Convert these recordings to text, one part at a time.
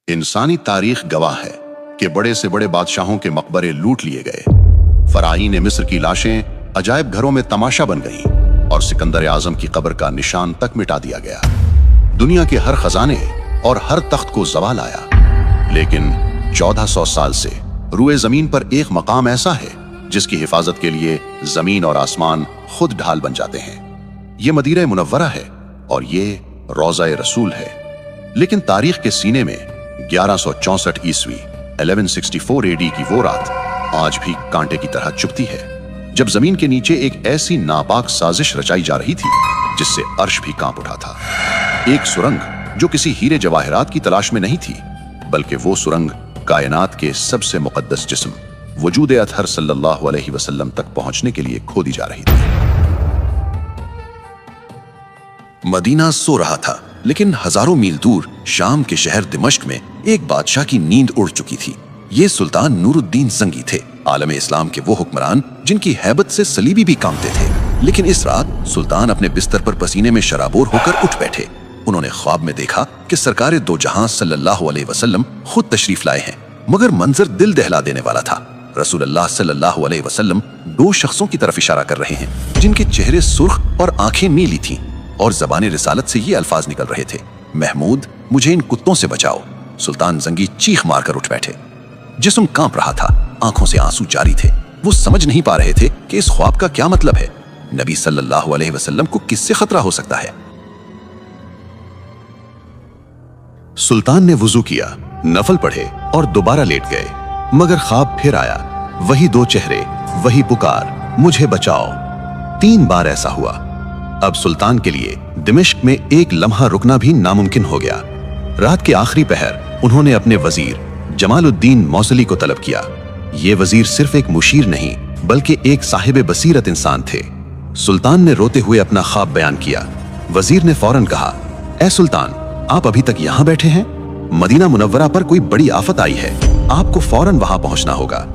इंसानी तारीख गवाह है कि बड़े से बड़े बादशाहों के मकबरे लूट लिए गए, फराईन मिस्र की लाशें अजायब घरों में तमाशा बन गईं और सिकंदर आजम की कब्र का निशान तक मिटा दिया गया। दुनिया के हर खजाने और हर तख्त को ज़वाल आया, लेकिन 1400 साल से रूए जमीन पर एक मकाम ऐसा है जिसकी हिफाजत के लिए जमीन और आसमान खुद ढाल बन जाते हैं। ये मदीना मुनव्वरा है और ये रोज़ा रसूल है। लेकिन तारीख के सीने में 1164 ईस्वी 1164 AD की वो रात आज भी कांटे की तरह चुभती है, जब जमीन के नीचे एक ऐसी नापाक साजिश रचाई जा रही थी जिससे अर्श भी कांप उठा था। एक सुरंग जो किसी हीरे जवाहरात की तलाश में नहीं थी, बल्कि वो सुरंग कायनात के सबसे मुकद्दस जिस्म वजूद अतहर सल्लल्लाहु अलैहि वसल्लम तक पहुंचने के लिए खोदी जा रही थी। मदीना सो रहा था, लेकिन हजारों मील दूर शाम के शहर दिमश्क में एक बादशाह की नींद उड़ चुकी थी। ये सुल्तान नूरुद्दीन जंगी थे, आलम इस्लाम के वो हुक्मरान जिनकी हैबत से सलीबी भी कांपते थे। लेकिन इस रात सुल्तान अपने बिस्तर पर पसीने में शराबोर होकर उठ बैठे। उन्होंने ख्वाब में देखा कि सरकार दो जहां सल्लल्लाहु अलैहि वसल्लम खुद तशरीफ लाए हैं, मगर मंजर दिल दहला देने वाला था। रसूलुल्लाह सल्लल्लाहु अलैहि वसल्लम दो शख्सों की तरफ इशारा कर रहे हैं जिनके चेहरे सुर्ख और आंखें नीली थीं, और ज़बान रिसालत से ये अल्फाज निकल रहे थे, महमूद मुझे इन कुत्तों से बचाओ। सुल्तान जंगी चीख मारकर उठ बैठे। जिस्म कांप रहा था, आंखों से आंसू जारी थे। वो समझ नहीं पा रहे थे कि इस ख्वाब का क्या मतलब है। नबी सल्लल्लाहु अलैहि वसल्लम को किससे खतरा हो सकता है। सुल्तान ने वुजू किया, नफल पढ़े और दोबारा लेट गए, मगर ख्वाब फिर आया। वही दो चेहरे, वही पुकार, मुझे बचाओ। 3 बार ऐसा हुआ। अब सुल्तान के लिए दिमिश्क में एक लम्हा रुकना भी नामुमकिन हो गया। रात के आखिरी पहर उन्होंने अपने वजीर जमालुद्दीन मौसली को तलब किया। ये वजीर सिर्फ एक मुशीर नहीं, बल्कि एक साहिब बसीरत इंसान थे। सुल्तान ने रोते हुए अपना ख्वाब बयान किया। वजीर ने फौरन कहा, ए सुल्तान, आप अभी तक यहाँ बैठे हैं? मदीना मुनव्वरा पर कोई बड़ी आफत आई है, आपको फौरन वहां पहुंचना होगा।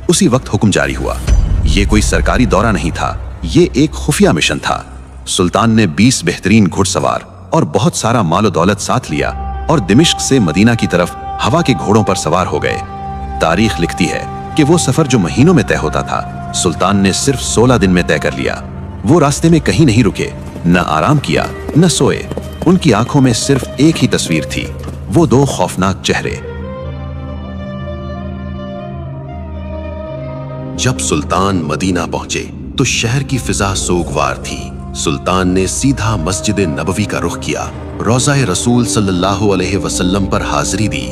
उसी वक्त हुक्म जारी हुआ। ये कोई सरकारी दौरा नहीं था, ये एक खुफिया मिशन था। सुल्तान ने 20 बेहतरीन घुड़सवार और बहुत सारा मालो दौलत साथ लिया और दिमिश्क से मदीना की तरफ हवा के घोड़ों पर सवार हो गए। तारीख लिखती है कि वो सफर जो महीनों में तय होता था, सुल्तान ने सिर्फ 16 दिन में तय कर लिया। वो रास्ते में कहीं नहीं रुके, न आराम किया, न सोए। उनकी आंखों में सिर्फ एक ही तस्वीर थी, वो 2 खौफनाक चेहरे। जब सुल्तान मदीना पहुंचे तो शहर की फिजा सोगवार थी। सुल्तान ने सीधा मस्जिद नबवी का रुख किया, रोज़ा रसूल सल्लल्लाहु अलैहि वसल्लम पर हाजिरी दी